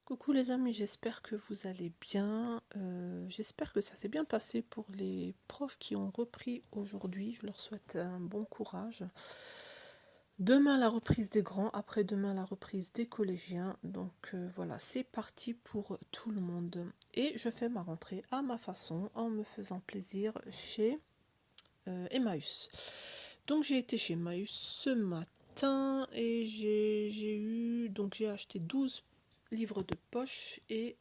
Coucou les amis, j'espère que vous allez bien. J'espère que ça s'est bien passé pour les profs qui ont repris aujourd'hui. Je leur souhaite un bon courage. Demain la reprise des grands, après-demain la reprise des collégiens. Donc voilà, c'est parti pour tout le monde. Et je fais ma rentrée à ma façon en me faisant plaisir chez Emmaüs. Donc j'ai été chez Emmaüs ce matin et j'ai acheté 12 livres de poche et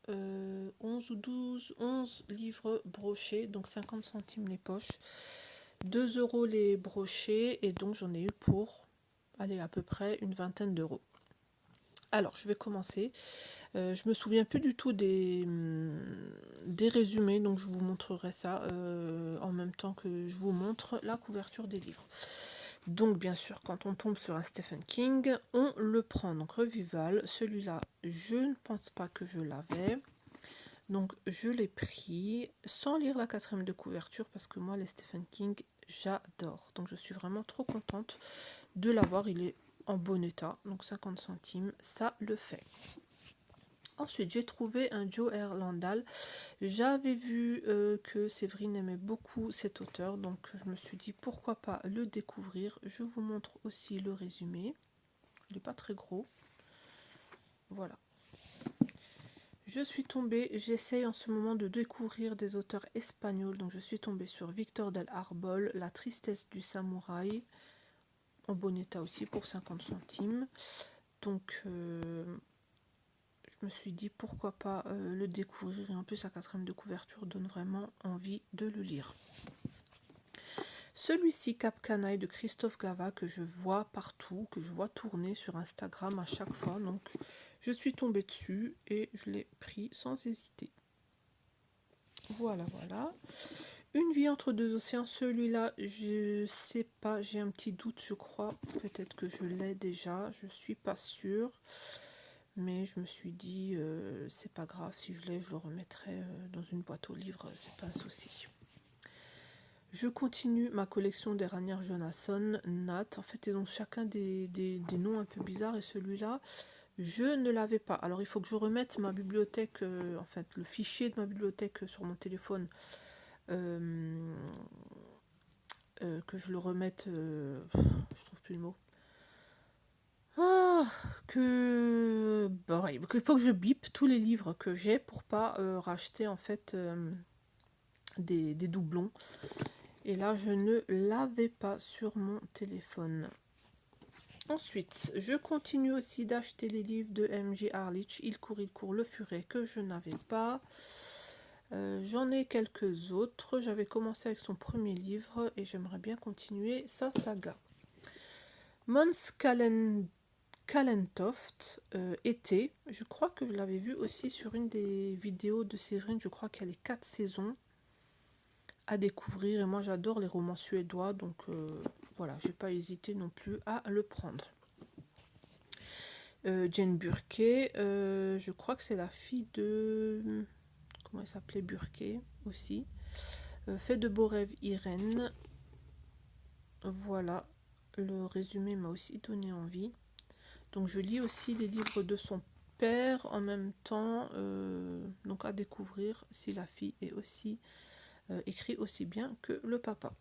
11 ou 12, 11 livres brochés, donc 50 centimes les poches, 2 euros les brochés, et donc j'en ai eu pour, allez, à peu près une vingtaine d'euros. Alors, je vais commencer. Je me souviens plus du tout des résumés, donc je vous montrerai ça en même temps que je vous montre la couverture des livres. Donc, bien sûr, quand on tombe sur un Stephen King, on le prend. Donc, Revival, celui-là, je ne pense pas que je l'avais. Donc je l'ai pris sans lire la quatrième de couverture parce que moi les Stephen King j'adore. Donc je suis vraiment trop contente de l'avoir. Il est en bon état, donc 50 centimes, ça le fait. Ensuite j'ai trouvé un Joe R. Landal. J'avais vu que Séverine aimait beaucoup cet auteur, donc je me suis dit pourquoi pas le découvrir. Je vous montre aussi le résumé. Il n'est pas très gros. Voilà. Je suis tombée, j'essaye en ce moment de découvrir des auteurs espagnols, donc je suis tombée sur Victor del Arbol, La tristesse du samouraï, en bon état aussi pour 50 centimes. Donc je me suis dit pourquoi pas le découvrir, et en plus la quatrième de couverture donne vraiment envie de le lire. Celui-ci, Cap Canaille de Christophe Gava, que je vois partout, que je vois tourner sur Instagram à chaque fois, donc je suis tombée dessus et je l'ai pris sans hésiter. Voilà, voilà. Une vie entre deux océans, celui-là, je sais pas, j'ai un petit doute, je crois. Peut-être que je l'ai déjà, je suis pas sûre. Mais je me suis dit, c'est pas grave, si je l'ai, je le remettrai dans une boîte aux livres, c'est pas un souci. Je continue ma collection des Ranière Jonasson, Nat. En fait, ils ont chacun des noms un peu bizarres, et celui-là, je ne l'avais pas. Alors, il faut que je remette ma bibliothèque, en fait, le fichier de ma bibliothèque sur mon téléphone. Que je le remette, je trouve plus le mot. Ah, il faut que je bip tous les livres que j'ai pour pas racheter en fait des doublons. Et là, je ne l'avais pas sur mon téléphone. Ensuite, je continue aussi d'acheter les livres de M.J. Harlich, Il court, le furet, que je n'avais pas. J'en ai quelques autres. J'avais commencé avec son premier livre et j'aimerais bien continuer sa saga. Mons Kallentoft, été. Je crois que je l'avais vu aussi sur une des vidéos de Séverine. Je crois qu'il y a les 4 saisons à découvrir. Et moi, j'adore les romans suédois. Donc voilà, j'ai pas hésité non plus à le prendre. Jane Burke, je crois que c'est la fille de... Comment elle s'appelait, Burke aussi. Fait de beaux rêves, Irène. Voilà, le résumé m'a aussi donné envie. Donc je lis aussi les livres de son père en même temps, donc à découvrir si la fille est aussi écrit aussi bien que le papa.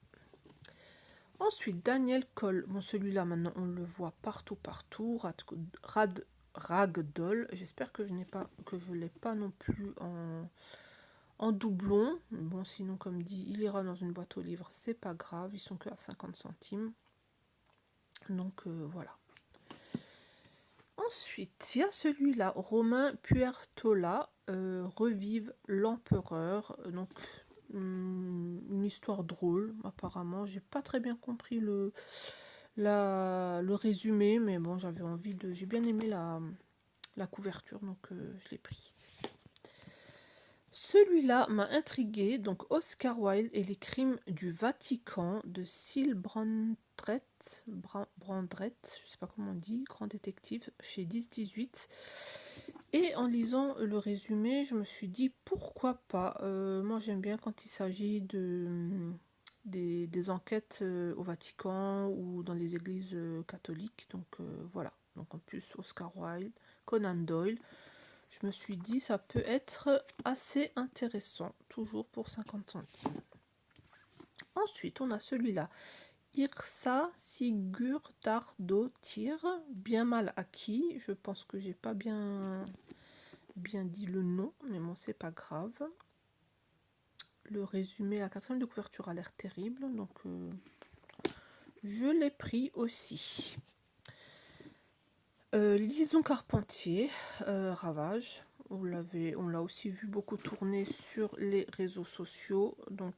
Ensuite, Daniel Cole, bon celui-là maintenant on le voit partout, Ragdoll, j'espère que je l'ai pas non plus en doublon. Bon sinon comme dit, il ira dans une boîte aux livres, c'est pas grave, ils sont que à 50 centimes. Donc voilà. Ensuite, il y a celui-là, Romain Puertola, Revive l'Empereur. Donc, une histoire drôle, apparemment. J'ai pas très bien compris le résumé, mais bon, j'ai bien aimé la couverture, donc je l'ai pris. Celui-là m'a intrigué, donc Oscar Wilde et les crimes du Vatican de Syl Brandrett, je sais pas comment on dit, grand détective chez 10-18. Et en lisant le résumé, je me suis dit pourquoi pas. Moi j'aime bien quand il s'agit des enquêtes au Vatican ou dans les églises catholiques. Donc voilà. Donc en plus Oscar Wilde, Conan Doyle. Je me suis dit ça peut être assez intéressant, toujours pour 50 centimes. Ensuite, on a celui-là. Yrsa Sigurdardóttir, bien mal acquis. Je pense que j'ai pas bien dit le nom, mais bon, c'est pas grave. Le résumé, la 4e de couverture a l'air terrible, donc je l'ai pris aussi. Lison Carpentier, Ravage. On l'a aussi vu beaucoup tourner sur les réseaux sociaux, donc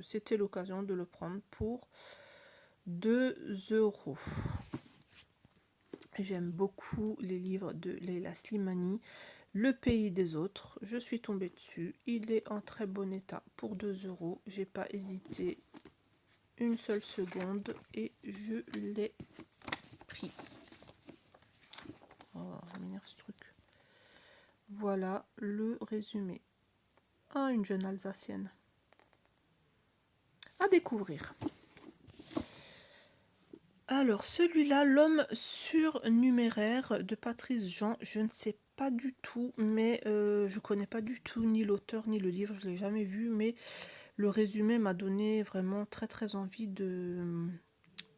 c'était l'occasion de le prendre pour 2 €. J'aime beaucoup les livres de Leila Slimani. Le pays des autres, je suis tombée dessus. Il est en très bon état pour 2 €. J'ai pas hésité une seule seconde et je l'ai pris. Oh, ça m'énerve ce truc. Voilà le résumé. Ah, une jeune Alsacienne. À découvrir. Alors, celui-là, L'homme surnuméraire de Patrice Jean, je ne sais pas du tout, mais je connais pas du tout ni l'auteur ni le livre, je ne l'ai jamais vu, mais le résumé m'a donné vraiment très très envie de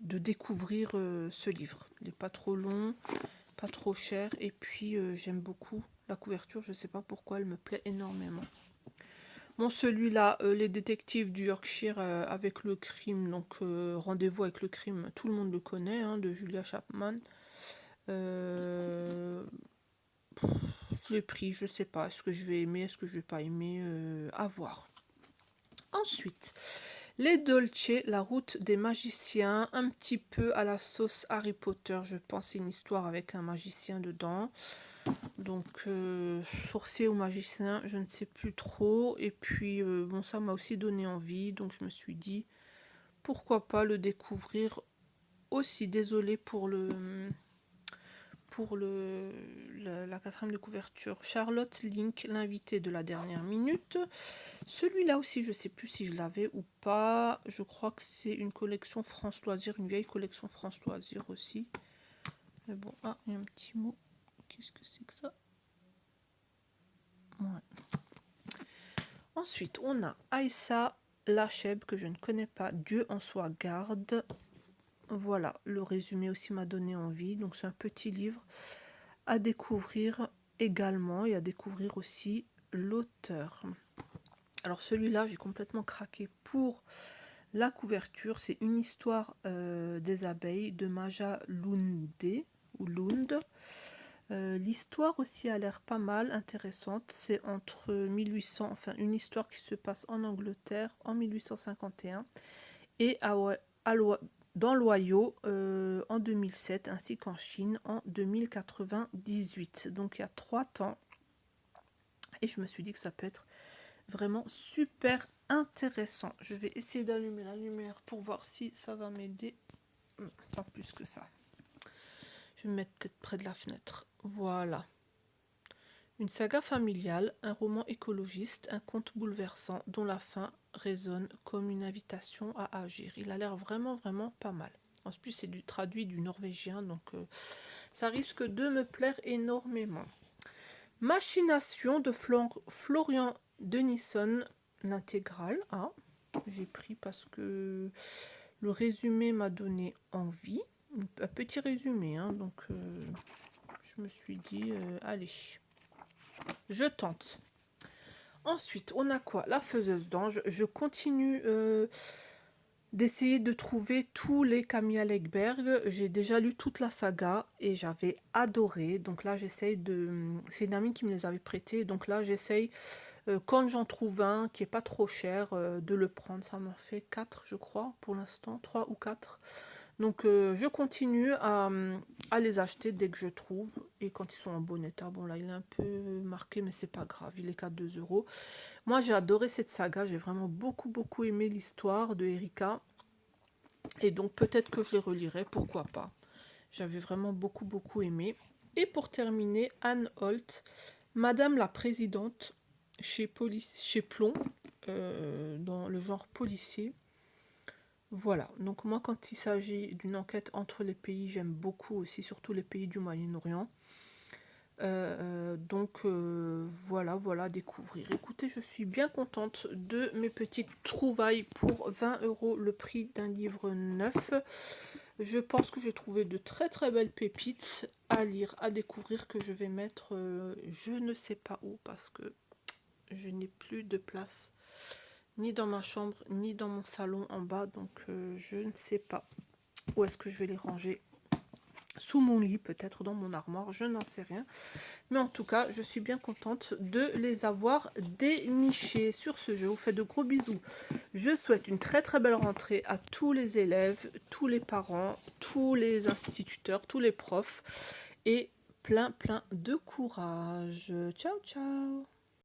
découvrir ce livre. Il n'est pas trop long, pas trop cher, et puis j'aime beaucoup la couverture, je ne sais pas pourquoi, elle me plaît énormément. Bon, celui-là, les détectives du Yorkshire avec le crime, donc Rendez-vous avec le crime, tout le monde le connaît, hein, de Julia Chapman. Je l'ai pris, je sais pas, est-ce que je vais aimer, est-ce que je vais pas aimer, à voir. Ensuite, les Dolce, la route des magiciens, un petit peu à la sauce Harry Potter, je pense, c'est une histoire avec un magicien dedans. Donc, sorcier ou magicien, je ne sais plus trop. Et puis, bon, ça m'a aussi donné envie. Donc, je me suis dit, pourquoi pas le découvrir aussi. Désolée pour la 4e de couverture. Charlotte Link, l'invité de la dernière minute. Celui-là aussi, je ne sais plus si je l'avais ou pas. Je crois que c'est une collection France Loisirs, une vieille collection France Loisirs aussi. Mais bon, ah, il y a un petit mot. Qu'est-ce que c'est que ça? Ouais. Ensuite, on a Aïssa Lacheb, que je ne connais pas. Dieu en soit garde. Voilà, le résumé aussi m'a donné envie. Donc, c'est un petit livre à découvrir également et à découvrir aussi l'auteur. Alors, celui-là, j'ai complètement craqué pour la couverture. C'est une histoire des abeilles de Maja Lunde ou Lund. L'histoire aussi a l'air pas mal intéressante. C'est entre 1800, enfin une histoire qui se passe en Angleterre en 1851 et dans l'Ohio en 2007 ainsi qu'en Chine en 2098. Donc il y a 3 temps. Et je me suis dit que ça peut être vraiment super intéressant. Je vais essayer d'allumer la lumière pour voir si ça va m'aider. Pas plus que ça. Je vais me mettre peut-être près de la fenêtre. Voilà. Une saga familiale, un roman écologiste, un conte bouleversant dont la fin résonne comme une invitation à agir. Il a l'air vraiment pas mal. En plus, c'est traduit du norvégien, donc ça risque de me plaire énormément. Machination de Florian Denison, l'intégrale. Ah, j'ai pris parce que le résumé m'a donné envie. Un petit résumé, hein, donc je me suis dit, allez. Je tente. Ensuite, on a quoi? La faiseuse d'ange. Je continue d'essayer de trouver tous les Camilla Läckberg. J'ai déjà lu toute la saga et j'avais adoré. Donc là, j'essaye de... C'est une amie qui me les avait prêtés. Donc là, j'essaye, quand j'en trouve un qui est pas trop cher, de le prendre. Ça m'en fait 4, je crois, pour l'instant. 3 ou 4. Donc je continue à les acheter dès que je trouve et quand ils sont en bon état. Bon là il est un peu marqué mais c'est pas grave, il est qu'à 2 €. Moi j'ai adoré cette saga, j'ai vraiment beaucoup aimé l'histoire de Erika et donc peut-être que je les relirai, pourquoi pas. J'avais vraiment beaucoup aimé. Et pour terminer, Anne Holt, Madame la Présidente chez Plomb, dans le genre policier. Voilà, donc moi quand il s'agit d'une enquête entre les pays, j'aime beaucoup aussi, surtout les pays du Moyen-Orient. Voilà, découvrir. Écoutez, je suis bien contente de mes petites trouvailles pour 20 € le prix d'un livre neuf. Je pense que j'ai trouvé de très très belles pépites à lire, à découvrir, que je vais mettre je ne sais pas où, parce que je n'ai plus de place ni dans ma chambre ni dans mon salon en bas, donc je ne sais pas où est-ce que je vais les ranger. Sous mon lit, peut-être dans mon armoire, je n'en sais rien. Mais en tout cas, je suis bien contente de les avoir dénichés. Sur ce, je vous fais de gros bisous. Je souhaite une très très belle rentrée à tous les élèves, tous les parents, tous les instituteurs, tous les profs. Et plein de courage. Ciao ciao.